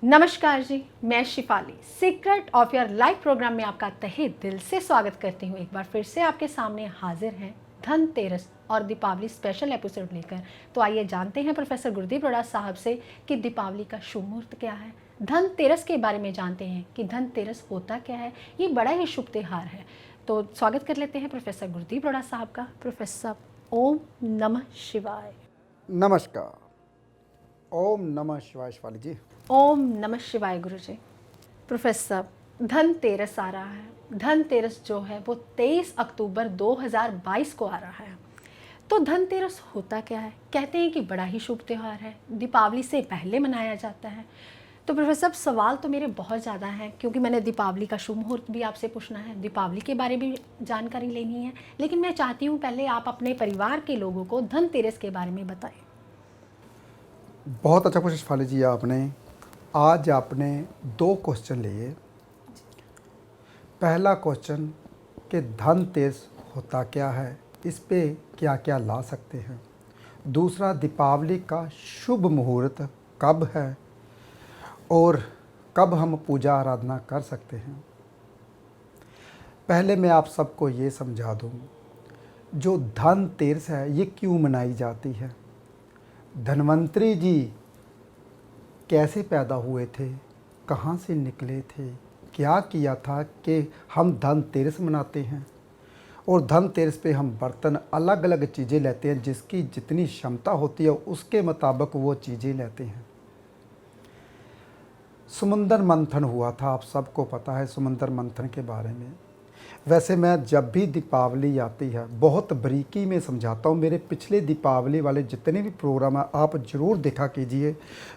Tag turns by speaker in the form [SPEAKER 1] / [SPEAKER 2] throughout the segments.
[SPEAKER 1] नमस्कार जी, मैं Shifali secret of your life program में आपका तहे दिल से स्वागत करती हूँ। एक बार फिर से आपके सामने हाजिर हैं धनतेरस और दीपावली स्पेशल एपिसोड लेकर। तो आइए जानते हैं प्रोफेसर गुरदीप रोड़ा साहब से कि दीपावली का शुभ मुहूर्त क्या है, धनतेरस के बारे में जानते हैं कि धनतेरस होता क्या है। ये बड़ा ही शुभ त्यौहार है। तो स्वागत कर लेते हैं प्रोफेसर गुरदीप रोड़ा साहब का। प्रोफेसर, ओम नमः शिवाय।
[SPEAKER 2] नमस्कार। ओम नमः शिवाय शिवाली जी।
[SPEAKER 1] ओम नमः शिवाय गुरु जी। प्रोफेसर, धनतेरस आ रहा है। धनतेरस जो है वो 23 अक्टूबर 2022 को आ रहा है। तो धनतेरस होता क्या है? कहते हैं कि बड़ा ही शुभ त्यौहार है, दीपावली से पहले मनाया जाता है। तो प्रोफेसर, सवाल तो मेरे बहुत ज़्यादा हैं क्योंकि मैंने दीपावली का शुभ मुहूर्त भी आपसे पूछना है, दीपावली के बारे में जानकारी लेनी है। लेकिन मैं चाहती हूँ पहले आप अपने परिवार के लोगों को धनतेरस के बारे में बताएं।
[SPEAKER 2] बहुत अच्छा क्वेश्चन शिफाली जी। आज आपने 2 क्वेश्चन लिए। पहला क्वेश्चन कि धनतेरस होता क्या है, इस पे क्या क्या ला सकते हैं। दूसरा, दीपावली का शुभ मुहूर्त कब है और कब हम पूजा आराधना कर सकते हैं। पहले मैं आप सबको ये समझा दूँ, जो धनतेरस है ये क्यों मनाई जाती है। धन्वंतरी जी कैसे पैदा हुए थे, कहाँ से निकले थे, क्या किया था कि हम धनतेरस मनाते हैं। और धनतेरस पे हम बर्तन अलग अलग चीज़ें लेते हैं, जिसकी जितनी क्षमता होती है उसके मुताबिक वो चीज़ें लेते हैं। समुंदर मंथन हुआ था, आप सबको पता है समुंदर मंथन के बारे में। वैसे मैं जब भी दीपावली आती है बहुत बारीकी में समझाता हूँ। मेरे पिछले दीपावली वाले जितने भी प्रोग्राम हैं आप ज़रूर देखा कीजिए।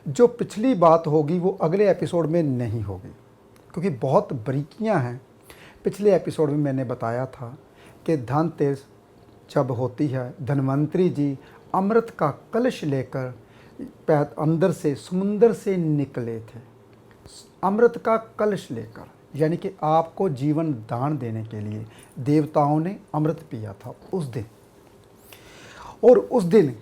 [SPEAKER 2] जो पिछली बात होगी वो अगले एपिसोड में नहीं होगी, क्योंकि बहुत बारीकियाँ हैं। पिछले एपिसोड में मैंने बताया था कि धनतेरस जब होती है, धन्वंतरी जी अमृत का कलश लेकर अंदर से समुंदर से निकले थे। अमृत का कलश लेकर, यानी कि आपको जीवन दान देने के लिए देवताओं ने अमृत पिया था उस दिन। और उस दिन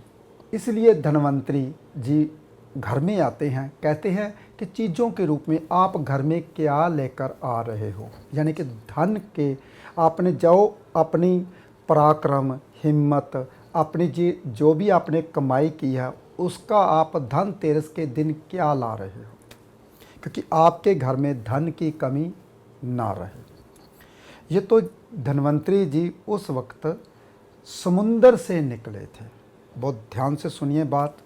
[SPEAKER 2] इसलिए धन्वंतरी जी घर में आते हैं, कहते हैं कि चीज़ों के रूप में आप घर में क्या लेकर आ रहे हो, यानी कि धन के आपने जो अपनी पराक्रम, हिम्मत, अपनी जो भी आपने कमाई की है उसका आप धनतेरस के दिन क्या ला रहे हो, क्योंकि आपके घर में धन की कमी ना रहे। ये तो धन्वंतरी जी उस वक्त समुंदर से निकले थे। बहुत ध्यान से सुनिए बात।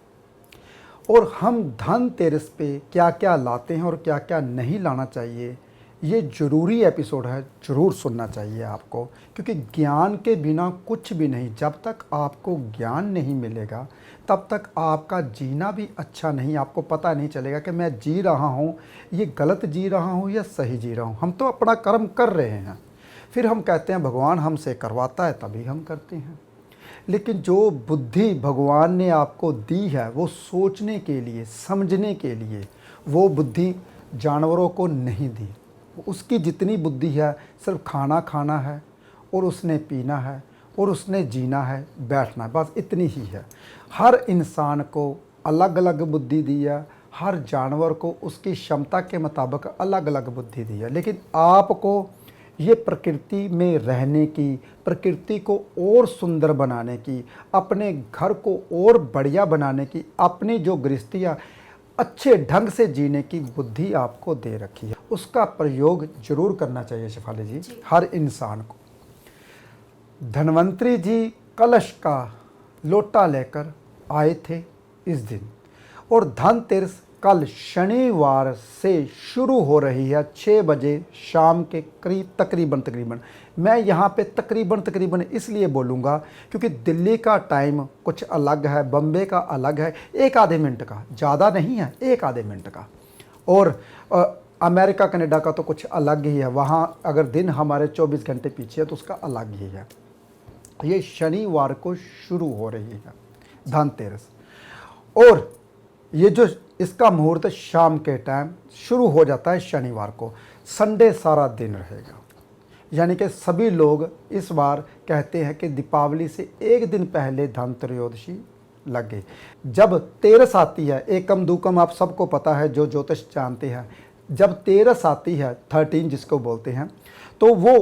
[SPEAKER 2] और हम धनतेरस पे क्या क्या लाते हैं और क्या क्या नहीं लाना चाहिए, ये ज़रूरी एपिसोड है, ज़रूर सुनना चाहिए आपको। क्योंकि ज्ञान के बिना कुछ भी नहीं। जब तक आपको ज्ञान नहीं मिलेगा तब तक आपका जीना भी अच्छा नहीं। आपको पता नहीं चलेगा कि मैं जी रहा हूँ, ये गलत जी रहा हूँ या सही जी रहा हूँ। हम तो अपना कर्म कर रहे हैं, फिर हम कहते हैं भगवान हमसे करवाता है तभी हम करते हैं। लेकिन जो बुद्धि भगवान ने आपको दी है वो सोचने के लिए, समझने के लिए, वो बुद्धि जानवरों को नहीं दी। उसकी जितनी बुद्धि है सिर्फ खाना खाना है और उसने पीना है और उसने जीना है, बैठना है, बस इतनी ही है। हर इंसान को अलग अलग बुद्धि दी है, हर जानवर को उसकी क्षमता के मुताबिक अलग अलग बुद्धि दी है। लेकिन आपको ये प्रकृति में रहने की, प्रकृति को और सुंदर बनाने की, अपने घर को और बढ़िया बनाने की, अपनी जो गृहस्थियाँ अच्छे ढंग से जीने की बुद्धि आपको दे रखी है, उसका प्रयोग जरूर करना चाहिए शिफाली जी हर इंसान को। धन्वंतरी जी कलश का लोटा लेकर आए थे इस दिन। और धनतेरस कल शनिवार से शुरू हो रही है 6 बजे शाम के करीब तकरीबन। मैं यहाँ पे तकरीबन इसलिए बोलूँगा क्योंकि दिल्ली का टाइम कुछ अलग है, बम्बे का अलग है, 1 आधे मिनट का, ज़्यादा नहीं है, 1 आधे मिनट का। और अमेरिका कनाडा का तो कुछ अलग ही है। वहाँ अगर दिन हमारे 24 घंटे पीछे है तो उसका अलग ही है। ये शनिवार को शुरू हो रही है धनतेरस। और ये जो इसका मुहूर्त शाम के टाइम शुरू हो जाता है शनिवार को, संडे सारा दिन रहेगा। यानी कि सभी लोग इस बार कहते हैं कि दीपावली से 1 दिन पहले धनत्रयोदशी लग गए। जब तेरस आती है, एकम दूकम आप सबको पता है जो ज्योतिष जानते हैं, जब तेरस आती है 13 जिसको बोलते हैं, तो वो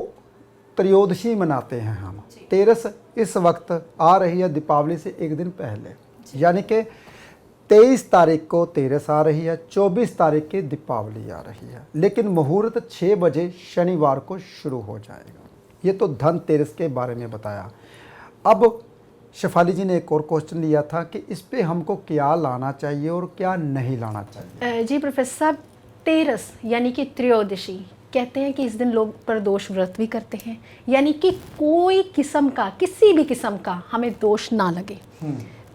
[SPEAKER 2] त्रयोदशी मनाते हैं हम। तेरस इस वक्त आ रही है दीपावली से एक दिन पहले, यानी कि 23 तारीख को तेरस आ रही है, 24 तारीख की दीपावली आ रही है, लेकिन मुहूर्त 6 बजे शनिवार को शुरू हो जाएगा। ये तो धनतेरस के बारे में बताया। अब शेफाली जी ने एक और क्वेश्चन लिया था कि इस पे हमको क्या लाना चाहिए और क्या नहीं लाना चाहिए।
[SPEAKER 1] जी प्रोफेसर साहब, तेरस यानी कि त्रयोदशी, कहते हैं कि इस दिन लोग प्रदोष व्रत भी करते हैं, यानी कि कोई किस्म का, किसी भी किस्म का हमें दोष ना लगे,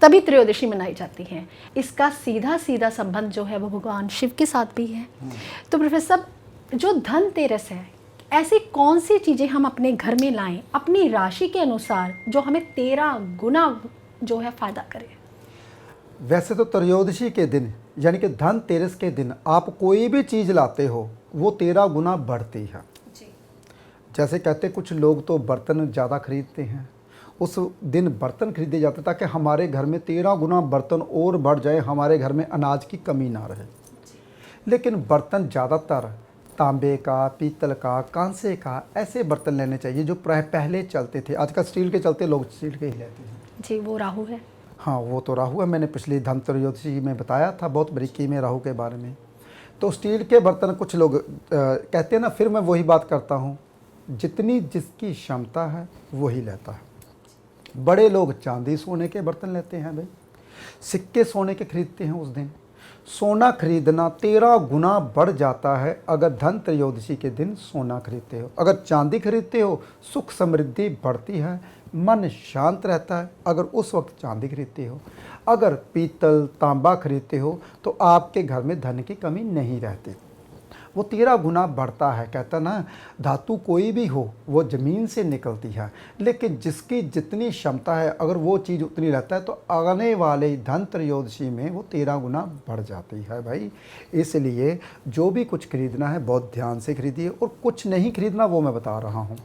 [SPEAKER 1] तभी त्रयोदशी मनाई जाती है। इसका सीधा सीधा संबंध जो है वो भगवान शिव के साथ भी है। तो प्रोफेसर साहब, जो धनतेरस है, ऐसी कौन सी चीज़ें हम अपने घर में लाएं अपनी राशि के अनुसार जो हमें 13 गुना जो है फ़ायदा करे?
[SPEAKER 2] वैसे तो त्रयोदशी के दिन यानी कि धनतेरस के दिन आप कोई भी चीज़ लाते हो वो 13 गुना बढ़ती है। जैसे कहते कुछ लोग तो बर्तन ज़्यादा खरीदते हैं, उस दिन बर्तन खरीदे जाते हैं ताकि हमारे घर में 13 गुना बर्तन और बढ़ जाए, हमारे घर में अनाज की कमी ना रहे। लेकिन बर्तन ज़्यादातर तांबे का, पीतल का, कांसे का, ऐसे बर्तन लेने चाहिए जो पहले चलते थे। आजकल स्टील के चलते लोग स्टील के ही लेते हैं।
[SPEAKER 1] जी, वो राहु है।
[SPEAKER 2] हाँ, वो तो राहु है, मैंने पिछली धनत्रयोदशी में बताया था बहुत बारीकी में राहु के बारे में। तो स्टील के बर्तन कुछ लोग कहते हैं ना, फिर मैं वही बात करता हूँ, जितनी जिसकी क्षमता है वही लेता है। बड़े लोग चांदी सोने के बर्तन लेते हैं भाई, सिक्के सोने के खरीदते हैं। उस दिन सोना खरीदना 13 गुना बढ़ जाता है अगर धन त्रयोदशी के दिन सोना खरीदते हो। अगर चांदी खरीदते हो सुख समृद्धि बढ़ती है, मन शांत रहता है अगर उस वक्त चांदी खरीदते हो। अगर पीतल तांबा खरीदते हो तो आपके घर में धन की कमी नहीं रहती, वो 13 गुना बढ़ता है। कहता ना, धातु कोई भी हो वो ज़मीन से निकलती है, लेकिन जिसकी जितनी क्षमता है अगर वो चीज़ उतनी रहता है तो आने वाले धन त्रयोदशी में वो 13 गुना बढ़ जाती है भाई। इसलिए जो भी कुछ खरीदना है बहुत ध्यान से खरीदिए, और कुछ नहीं खरीदना वो मैं बता रहा हूँ।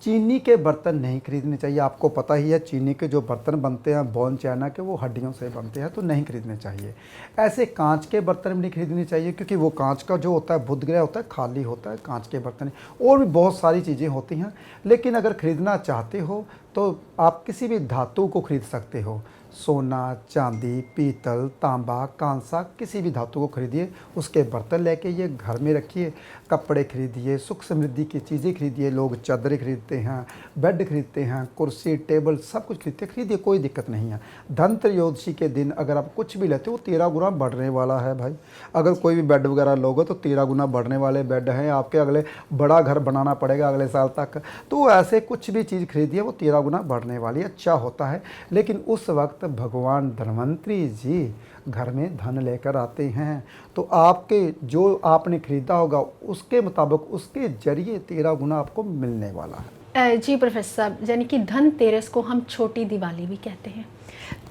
[SPEAKER 2] चीनी के बर्तन नहीं खरीदने चाहिए, आपको पता ही है चीनी के जो बर्तन बनते हैं बोन चाइना के, वो हड्डियों से बनते हैं, तो नहीं खरीदने चाहिए। ऐसे कांच के बर्तन भी नहीं खरीदने चाहिए, क्योंकि वो कांच का जो होता है बुध ग्रह होता है, खाली होता है कांच के बर्तन। और भी बहुत सारी चीज़ें होती हैं, लेकिन अगर ख़रीदना चाहते हो तो आप किसी भी धातु को खरीद सकते हो। सोना, चांदी, पीतल, तांबा, कांसा, किसी भी धातु को खरीदिए, उसके बर्तन लेके ये घर में रखिए। कपड़े खरीदिए, सुख समृद्धि की चीज़ें खरीदिए। लोग चादरें खरीदते हैं, बेड खरीदते हैं, कुर्सी टेबल सब कुछ खरीदिए, कोई दिक्कत नहीं है। धन त्रयोदशी के दिन अगर आप कुछ भी लेते हो 13 गुना बढ़ने वाला है भाई। अगर कोई भी बेड वगैरह लोगे तो 13 गुना बढ़ने वाले बेड हैं आपके। अगले बड़ा घर बनाना पड़ेगा अगले साल तक, तो ऐसे कुछ भी चीज़ खरीदिए वो 13 गुना बढ़ने वाली अच्छा होता है। लेकिन उस वक्त भगवान धन्वंतरी जी घर में धन लेकर आते हैं, तो आपके जो आपने खरीदा होगा उसके मुताबिक उसके जरिए 13 गुना आपको मिलने वाला है।
[SPEAKER 1] जी प्रोफेसर साहब, यानी कि धनतेरस को हम छोटी दिवाली भी कहते हैं,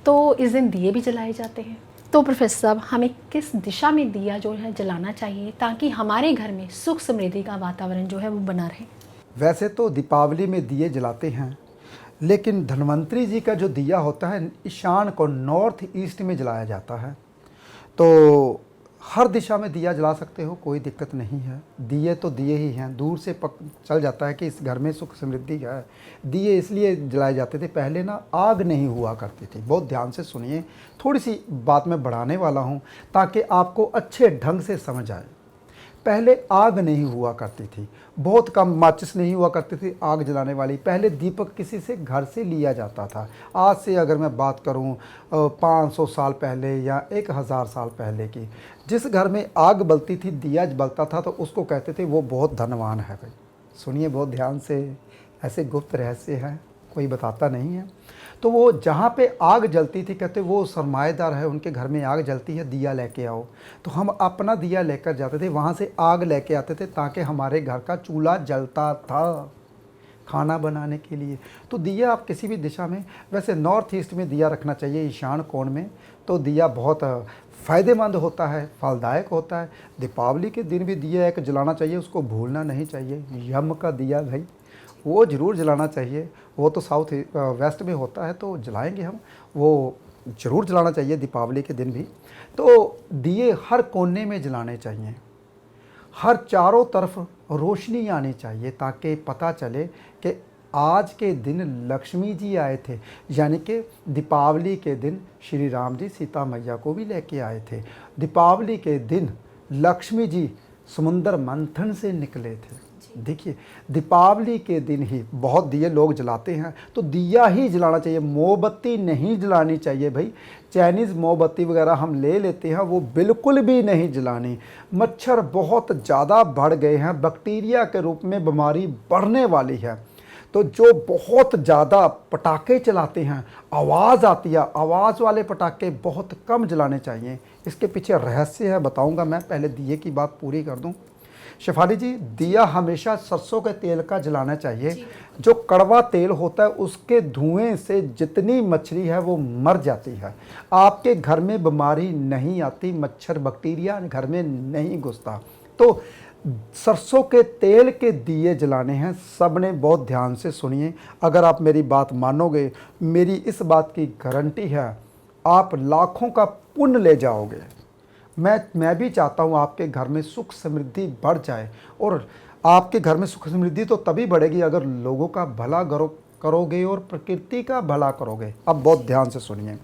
[SPEAKER 1] तो इस दिन दिए भी जलाए जाते हैं। तो प्रोफेसर साहब, हमें किस दिशा में दिया जो है जलाना चाहिए ताकि हमारे घर में सुख समृद्धि का वातावरण जो है वो बना रहे?
[SPEAKER 2] वैसे तो दीपावली में दिए जलाते हैं, लेकिन धन्वंतरी जी का जो दिया होता है ईशान को, नॉर्थ ईस्ट में जलाया जाता है। तो हर दिशा में दिया जला सकते हो, कोई दिक्कत नहीं है। दिए तो दिए ही हैं, दूर से चल जाता है कि इस घर में सुख समृद्धि है। दिए इसलिए जलाए जाते थे, पहले ना आग नहीं हुआ करती थी। बहुत ध्यान से सुनिए, थोड़ी सी बात मैं बढ़ाने वाला हूँ ताकि आपको अच्छे ढंग से समझ आए। पहले आग नहीं हुआ करती थी, बहुत कम, माचिस नहीं हुआ करती थी आग जलाने वाली। पहले दीपक किसी से घर से लिया जाता था। आज से अगर मैं बात करूं 500 साल पहले या 1000 साल पहले की, जिस घर में आग बलती थी, दिया बलता था, तो उसको कहते थे वो बहुत धनवान है भाई। सुनिए बहुत ध्यान से, ऐसे गुप्त रहस्य है, कोई बताता नहीं है। तो वो जहाँ पे आग जलती थी कहते वो सरमाएदार है, उनके घर में आग जलती है, दिया लेके आओ। तो हम अपना दिया लेकर जाते थे, वहाँ से आग लेके आते थे ताकि हमारे घर का चूल्हा जलता था खाना बनाने के लिए। तो दिया आप किसी भी दिशा में, वैसे नॉर्थ ईस्ट में दिया रखना चाहिए, ईशान कोण में, तो दिया बहुत फ़ायदेमंद होता है, फलदायक होता है। दीपावली के दिन भी दिया एक जलाना चाहिए, उसको भूलना नहीं चाहिए। यम का दिया भाई वो ज़रूर जलाना चाहिए। वो तो साउथ वेस्ट में होता है तो जलाएंगे हम। वो ज़रूर जलाना चाहिए दीपावली के दिन भी। तो दिए हर कोने में जलाने चाहिए, हर चारों तरफ रोशनी आनी चाहिए, ताकि पता चले कि आज के दिन लक्ष्मी जी आए थे। यानी कि दीपावली के दिन श्री राम जी सीता मैया को भी लेके आए थे। दीपावली के दिन लक्ष्मी जी समुंदर मंथन से निकले थे। देखिए, दीपावली के दिन ही बहुत दिए लोग जलाते हैं, तो दिया ही जलाना चाहिए, मोमबत्ती नहीं जलानी चाहिए भाई। चाइनीज़ मोमबत्ती वगैरह हम ले लेते हैं, वो बिल्कुल भी नहीं जलानी। मच्छर बहुत ज़्यादा बढ़ गए हैं, बैक्टीरिया के रूप में बीमारी बढ़ने वाली है। तो जो बहुत ज़्यादा पटाखे चलाते हैं, आवाज़ आती है, आवाज़ वाले पटाखे बहुत कम जलाने चाहिए। इसके पीछे रहस्य है, बताऊंगा मैं, पहले दिए की बात पूरी कर दूं। शेफाली जी, दिया हमेशा सरसों के तेल का जलाना चाहिए। जो कड़वा तेल होता है उसके धुएं से जितनी मछली है वो मर जाती है। आपके घर में बीमारी नहीं आती, मच्छर बैक्टीरिया घर में नहीं घुसता। तो सरसों के तेल के दिए जलाने हैं। सब ने बहुत ध्यान से सुनिए, अगर आप मेरी बात मानोगे, मेरी इस बात की गारंटी है, आप लाखों का पुण्य ले जाओगे। मैं भी चाहता हूँ आपके घर में सुख समृद्धि बढ़ जाए, और आपके घर में सुख समृद्धि तो तभी बढ़ेगी अगर लोगों का भला करोगे और प्रकृति का भला करोगे। अब बहुत ध्यान से सुनिए,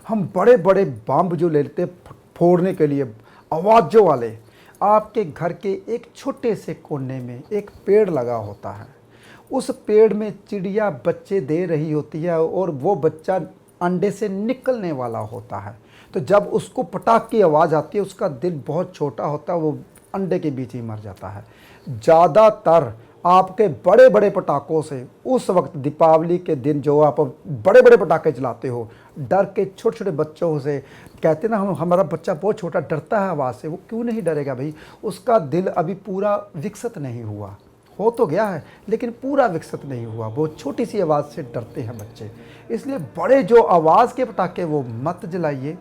[SPEAKER 2] हम बड़े बड़े बम जो लेते फोड़ने के लिए, आवाज़ों वाले, आपके घर के एक छोटे से कोने में एक पेड़ लगा होता है। उस पेड़ में चिड़िया बच्चे दे रही होती है, और वो बच्चा अंडे से निकलने वाला होता है। तो जब उसको पटाख की आवाज़ आती है, उसका दिल बहुत छोटा होता है, वो अंडे के बीच ही मर जाता है। ज़्यादातर आपके बड़े बड़े पटाखों से उस वक्त दीपावली के दिन जो आप बड़े बड़े पटाखे चलाते हो, डर के छोटे छोटे बच्चों से कहते ना, हमारा बच्चा बहुत छोटा डरता है आवाज़ से। वो क्यों नहीं डरेगा भाई, उसका दिल अभी पूरा विकसित नहीं हुआ, हो तो गया है लेकिन पूरा विकसित नहीं हुआ। वो छोटी सी आवाज़ से डरते हैं बच्चे। इसलिए बड़े जो आवाज़ के पटाखे वो मत जलाइए,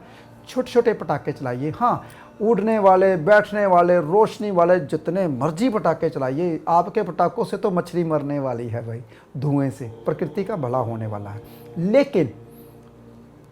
[SPEAKER 2] छोटे छोटे पटाखे चलाइए। हाँ, उड़ने वाले, बैठने वाले, रोशनी वाले जितने मर्जी पटाखे चलाइए। आपके पटाखों से तो मछली मरने वाली है भाई, धुएं से प्रकृति का भला होने वाला है। लेकिन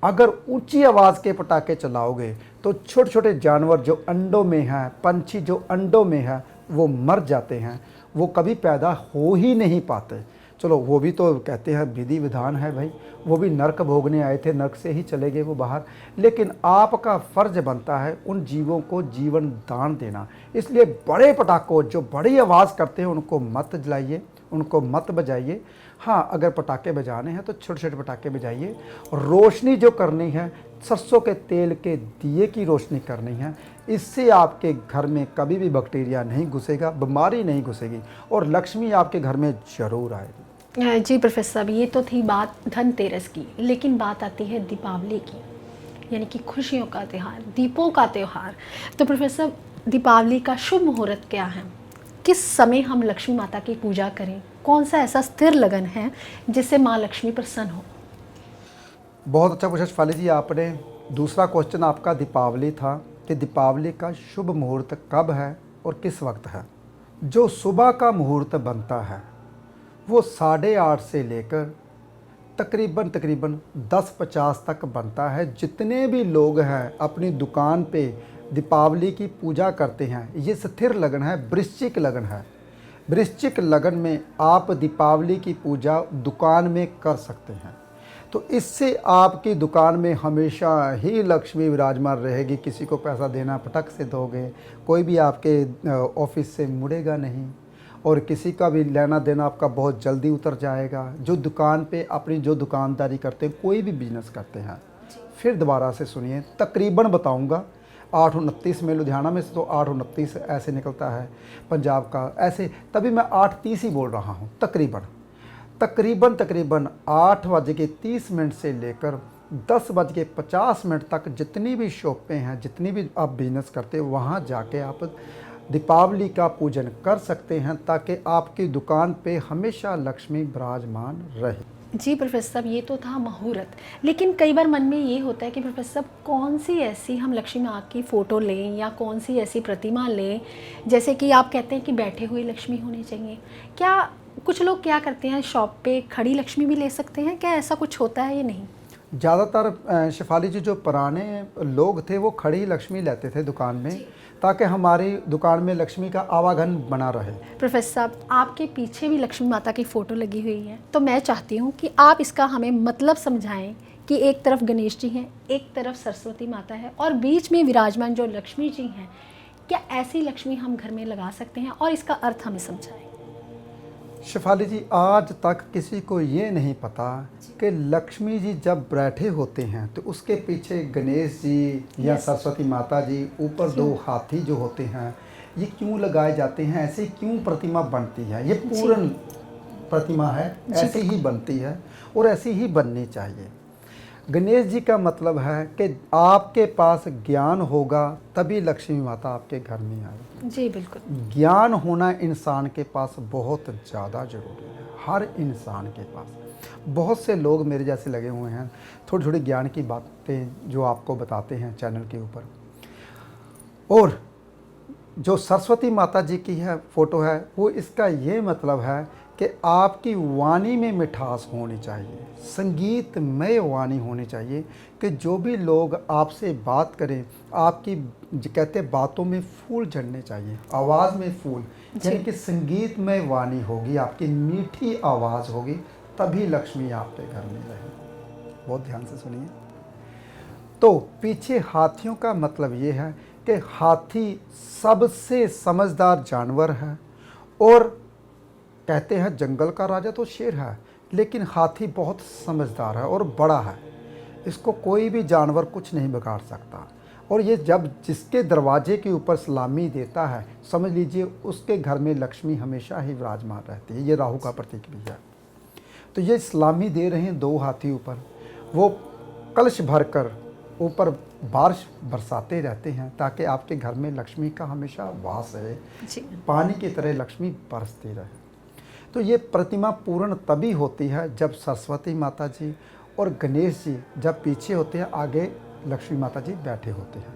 [SPEAKER 2] अगर ऊंची आवाज़ के पटाखे चलाओगे तो छोटे छोटे जानवर जो अंडों में हैं, पंछी जो अंडों में है, वो मर जाते हैं, वो कभी पैदा हो ही नहीं पाते। चलो, वो भी तो कहते हैं विधि विधान है भाई, वो भी नर्क भोगने आए थे, नर्क से ही चले गए वो बाहर। लेकिन आपका फ़र्ज बनता है उन जीवों को जीवन दान देना। इसलिए बड़े पटाखों जो बड़ी आवाज़ करते हैं उनको मत जलाइए, उनको मत बजाइए। हाँ, अगर पटाखे बजाने हैं तो छोटे छोटे पटाखे बजाइए। रोशनी जो करनी है, सरसों के तेल के दिए की रोशनी करनी है। इससे आपके घर में कभी भी बैक्टीरिया नहीं घुसेगा, बीमारी नहीं घुसेगी, और लक्ष्मी आपके घर में ज़रूर आएगी।
[SPEAKER 1] जी प्रोफेसर साहब, ये तो थी बात धनतेरस की, लेकिन बात आती है दीपावली की, यानी कि खुशियों का त्यौहार, दीपों का त्यौहार। तो प्रोफेसर, दीपावली का शुभ मुहूर्त क्या है? किस समय हम लक्ष्मी माता की पूजा करें? कौन सा ऐसा स्थिर लगन है जिससे माँ लक्ष्मी प्रसन्न हो?
[SPEAKER 2] बहुत अच्छा पूछा शेफाली जी आपने। दूसरा क्वेश्चन आपका दीपावली था कि दीपावली का शुभ मुहूर्त कब है और किस वक्त है। जो सुबह का मुहूर्त बनता है वो 8:30 से लेकर तकरीबन 10:50 तक बनता है। जितने भी लोग हैं अपनी दुकान पे दीपावली की पूजा करते हैं, ये स्थिर लगन है, वृश्चिक लगन है। वृश्चिक लगन में आप दीपावली की पूजा दुकान में कर सकते हैं, तो इससे आपकी दुकान में हमेशा ही लक्ष्मी विराजमान रहेगी। किसी को पैसा देना फटक से दोगे, कोई भी आपके ऑफिस से मुड़ेगा नहीं, और किसी का भी लेना देना आपका बहुत जल्दी उतर जाएगा। जो दुकान पे अपनी जो दुकानदारी करते हैं, कोई भी बिजनेस करते हैं। फिर दोबारा से सुनिए, तकरीबन बताऊंगा 8:29 में लुधियाना में से, तो 8:29 ऐसे निकलता है पंजाब का, ऐसे तभी मैं 8:30 ही बोल रहा हूँ। तकरीबन 8:30 से लेकर 10:50 तक जितनी भी शॉपें हैं, जितनी भी आप बिजनेस करते हैं, वहाँ जाके आप दीपावली का पूजन कर सकते हैं, ताकि आपकी दुकान पे हमेशा लक्ष्मी विराजमान रहे।
[SPEAKER 1] जी प्रोफेसर साहब, ये तो था मुहूर्त, लेकिन कई बार मन में ये होता है कि प्रोफेसर साहब, कौन सी ऐसी हम लक्ष्मी माँ की फ़ोटो लें या कौन सी ऐसी प्रतिमा लें, जैसे कि आप कहते हैं कि बैठे हुए लक्ष्मी होनी चाहिए। क्या कुछ लोग क्या करते हैं, शॉप पे खड़ी लक्ष्मी भी ले सकते हैं? क्या ऐसा कुछ होता है या नहीं?
[SPEAKER 2] ज़्यादातर शेफाली जी जो पुराने लोग थे वो खड़ी लक्ष्मी लेते थे दुकान में, ताकि हमारी दुकान में लक्ष्मी का आवागमन बना रहे।
[SPEAKER 1] प्रोफेसर साहब, आपके पीछे भी लक्ष्मी माता की फ़ोटो लगी हुई है, तो मैं चाहती हूँ कि आप इसका हमें मतलब समझाएं कि एक तरफ गणेश जी हैं, एक तरफ सरस्वती माता है और बीच में विराजमान जो लक्ष्मी जी हैं, क्या ऐसी लक्ष्मी हम घर में लगा सकते हैं, और इसका अर्थ हमें समझाएं।
[SPEAKER 2] शेफाली जी, आज तक किसी को ये नहीं पता कि लक्ष्मी जी जब बैठे होते हैं तो उसके पीछे गणेश जी या सरस्वती माता जी, ऊपर दो हाथी जो होते हैं, ये क्यों लगाए जाते हैं, ऐसे क्यों प्रतिमा बनती है। ये पूर्ण प्रतिमा है, ऐसी ही बनती है और ऐसी ही बननी चाहिए। गणेश जी का मतलब है कि आपके पास ज्ञान होगा तभी लक्ष्मी माता आपके घर में आएगी।
[SPEAKER 1] जी बिल्कुल।
[SPEAKER 2] ज्ञान होना इंसान के पास बहुत ज़्यादा ज़रूरी है, हर इंसान के पास। बहुत से लोग मेरे जैसे लगे हुए हैं, थोड़ी थोड़ी ज्ञान की बातें जो आपको बताते हैं चैनल के ऊपर। और जो सरस्वती माता जी की है फ़ोटो है, वो इसका ये मतलब है कि आपकी वाणी में मिठास होनी चाहिए, संगीतमय वाणी होनी चाहिए, कि जो भी लोग आपसे बात करें, आपकी कहते बातों में फूल झड़ने चाहिए, आवाज़ में फूल, यानी कि संगीतमय वाणी होगी, आपकी मीठी आवाज़ होगी, तभी लक्ष्मी आपके घर में रहेगी। बहुत ध्यान से सुनिए। तो पीछे हाथियों का मतलब ये है कि हाथी सबसे समझदार जानवर है, और कहते हैं जंगल का राजा तो शेर है, लेकिन हाथी बहुत समझदार है और बड़ा है, इसको कोई भी जानवर कुछ नहीं बिगाड़ सकता। और ये जब जिसके दरवाजे के ऊपर सलामी देता है, समझ लीजिए उसके घर में लक्ष्मी हमेशा ही विराजमान रहती है। ये राहु का प्रतीक भी है। तो ये सलामी दे रहे हैं दो हाथी ऊपर, वो कलश भरकर ऊपर बारिश बरसाते रहते हैं, ताकि आपके घर में लक्ष्मी का हमेशा वास रहे, पानी की तरह लक्ष्मी बरसती रहे। तो ये प्रतिमा पूर्ण तभी होती है जब सरस्वती माता जी और गणेश जी जब पीछे होते हैं, आगे लक्ष्मी माता जी बैठे होते हैं।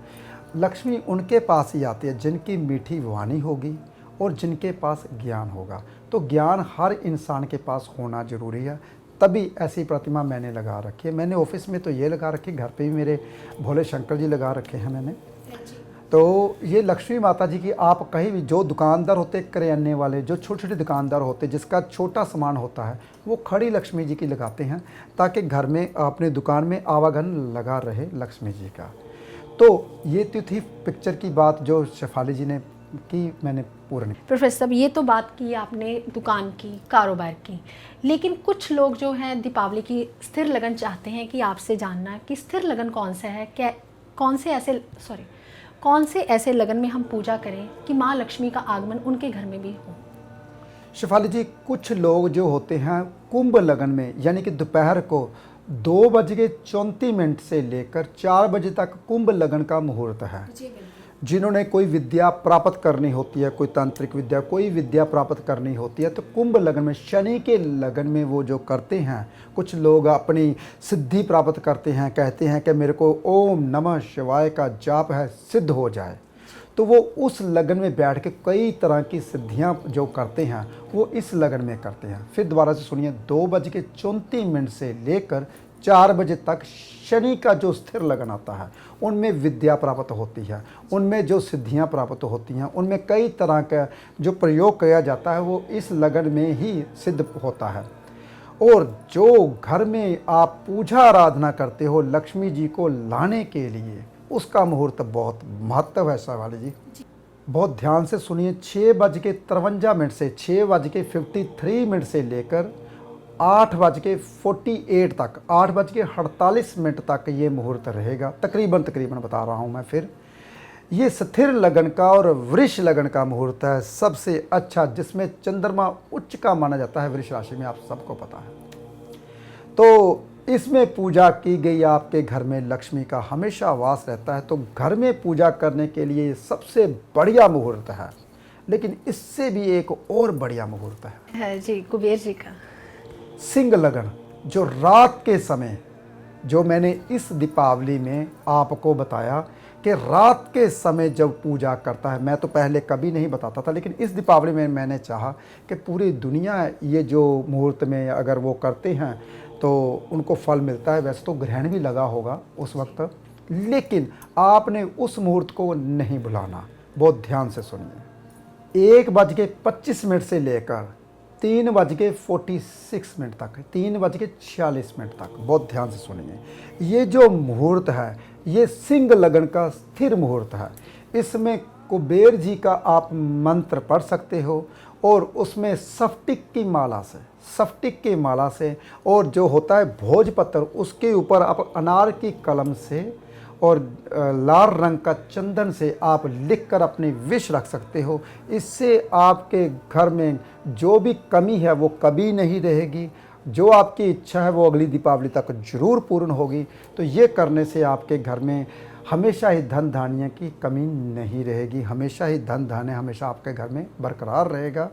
[SPEAKER 2] लक्ष्मी उनके पास ही आती है जिनकी मीठी वाणी होगी और जिनके पास ज्ञान होगा। तो ज्ञान हर इंसान के पास होना ज़रूरी है, तभी ऐसी प्रतिमा मैंने लगा रखी है। मैंने ऑफिस में तो ये लगा रखी है, घर पे भी मेरे भोले शंकर जी लगा रखे हैं मैंने। तो ये लक्ष्मी माता जी की आप कहीं भी, जो दुकानदार होते करियाने वाले, जो छोटे छोटे दुकानदार होते जिसका छोटा सामान होता है, वो खड़ी लक्ष्मी जी की लगाते हैं, ताकि घर में अपने दुकान में आवागमन लगा रहे लक्ष्मी जी का। तो ये तो थी पिक्चर की बात जो शेफाली जी ने की, मैंने पूर्ण।
[SPEAKER 1] प्रोफेसर साहब, ये तो बात की आपने दुकान की, कारोबार की, लेकिन कुछ लोग जो हैं दीपावली की स्थिर लगन चाहते हैं कि आपसे जानना कि स्थिर लगन कौन सा है, क्या कौन से ऐसे लगन में हम पूजा करें कि माँ लक्ष्मी का आगमन उनके घर में भी हो।
[SPEAKER 2] शेफाली जी, कुछ लोग जो होते हैं कुंभ लगन में, यानी कि दोपहर को 2:34 से लेकर 4 बजे तक कुंभ लगन का मुहूर्त है। जिन्होंने कोई विद्या प्राप्त करनी होती है, कोई तांत्रिक विद्या, कोई विद्या प्राप्त करनी होती है, तो कुंभ लगन में, शनि के लगन में वो जो करते हैं, कुछ लोग अपनी सिद्धि प्राप्त करते हैं, कहते हैं कि मेरे को ओम नमः शिवाय का जाप है, सिद्ध हो जाए। तो वो उस लगन में बैठ के कई तरह की सिद्धियां जो करते हैं, वो इस लगन में करते हैं। फिर दोबारा से सुनिए, 2:34 से लेकर 4 बजे तक शनि का जो स्थिर लगन आता है, उनमें विद्या प्राप्त होती है, उनमें जो सिद्धियां प्राप्त होती हैं, उनमें कई तरह का जो प्रयोग किया जाता है, वो इस लगन में ही सिद्ध होता है। और जो घर में आप पूजा आराधना करते हो लक्ष्मी जी को लाने के लिए, उसका मुहूर्त बहुत महत्व है शेफाली जी। बहुत ध्यान से सुनिए, 6:53 से 6:53 से लेकर 8:48 तक, 8:48 तक ये मुहूर्त रहेगा, तकरीबन बता रहा हूँ मैं। फिर ये स्थिर लगन का और वृष लगन का मुहूर्त है सबसे अच्छा, जिसमें चंद्रमा उच्च का माना जाता है वृष राशि में, आप सबको पता है। तो इसमें पूजा की गई, आपके घर में लक्ष्मी का हमेशा वास रहता है। तो घर में पूजा करने के लिए ये सबसे बढ़िया मुहूर्त है। लेकिन इससे भी एक और बढ़िया मुहूर्त है
[SPEAKER 1] जी, कुबेर जी का
[SPEAKER 2] सिंह लगन, जो रात के समय, जो मैंने इस दीपावली में आपको बताया कि रात के समय जब पूजा करता है। मैं तो पहले कभी नहीं बताता था, लेकिन इस दीपावली में मैंने चाहा कि पूरी दुनिया ये जो मुहूर्त में अगर वो करते हैं, तो उनको फल मिलता है। वैसे तो ग्रहण भी लगा होगा उस वक्त, लेकिन आपने उस मुहूर्त को नहीं भुलाना। बहुत ध्यान से सुनिए। 1:25 से लेकर 3:46 तक, 3:46 तक, बहुत ध्यान से सुनिए। ये जो मुहूर्त है ये सिंह लगन का स्थिर मुहूर्त है। इसमें कुबेर जी का आप मंत्र पढ़ सकते हो और उसमें सफ्टिक की माला से और जो होता है भोजपत्र उसके ऊपर आप अनार की कलम से और लाल रंग का चंदन से आप लिखकर अपनी विश रख सकते हो। इससे आपके घर में जो भी कमी है वो कभी नहीं रहेगी। जो आपकी इच्छा है वो अगली दीपावली तक जरूर पूर्ण होगी। तो ये करने से आपके घर में हमेशा ही धन धान्य की कमी नहीं रहेगी। हमेशा ही धन धान्य हमेशा आपके घर में बरकरार रहेगा।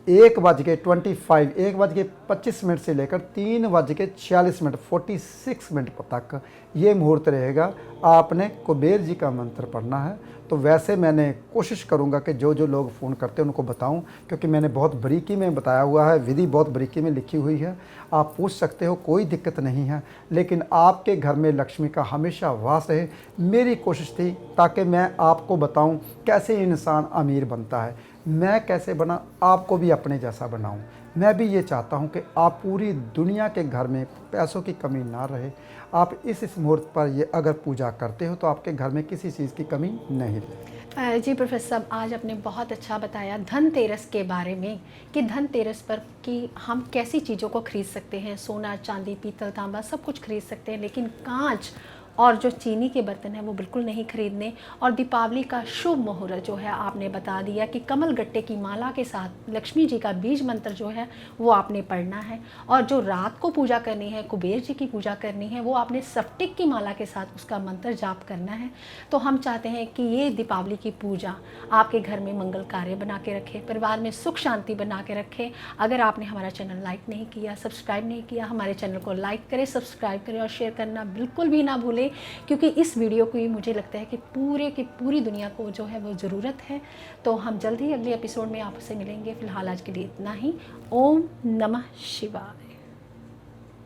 [SPEAKER 2] 1:25 से लेकर 3:46 46 तक ये मुहूर्त रहेगा। आपने कुबेर जी का मंत्र पढ़ना है। तो वैसे मैंने कोशिश करूंगा कि जो जो लोग फ़ोन करते हैं उनको बताऊं, क्योंकि मैंने बहुत बारीकी में बताया हुआ है, विधि बहुत बारीकी में लिखी हुई है। आप पूछ सकते हो, कोई दिक्कत नहीं है। लेकिन आपके घर में लक्ष्मी का हमेशा वास रहे, मेरी कोशिश थी ताकि मैं आपको बताऊं कैसे इंसान अमीर बनता है। मैं कैसे बना, आपको भी अपने जैसा बनाऊं। मैं भी ये चाहता हूं कि आप पूरी दुनिया के घर में पैसों की कमी ना रहे। आप इस मुहूर्त पर ये अगर पूजा करते हो तो आपके घर में किसी चीज़ की कमी नहीं रहे।
[SPEAKER 1] जी प्रोफेसर साहब, आज आपने बहुत अच्छा बताया धनतेरस के बारे में कि धनतेरस पर कि हम कैसी चीज़ों को खरीद सकते हैं। सोना, चांदी, पीतल, तांबा सब कुछ खरीद सकते हैं, लेकिन कांच और जो चीनी के बर्तन हैं वो बिल्कुल नहीं खरीदने। और दीपावली का शुभ मुहूर्त जो है आपने बता दिया कि कमल गट्टे की माला के साथ लक्ष्मी जी का बीज मंत्र जो है वो आपने पढ़ना है। और जो रात को पूजा करनी है, कुबेर जी की पूजा करनी है, वो आपने सफ्टिक की माला के साथ उसका मंत्र जाप करना है। तो हम चाहते हैं कि ये दीपावली की पूजा आपके घर में मंगल कार्य बना के रखे, परिवार में सुख शांति बना के रखे। अगर आपने हमारा चैनल लाइक नहीं किया, सब्सक्राइब नहीं किया, हमारे चैनल को लाइक करें, सब्सक्राइब करें और शेयर करना बिल्कुल भी ना भूलें, क्योंकि इस वीडियो को मुझे लगता है कि पूरी दुनिया को जो है वो ज़रूरत है। तो हम जल्द ही अगले एपिसोड में आपसे मिलेंगे। फिलहाल आज के लिए इतना ही। ओम नमः शिवाय।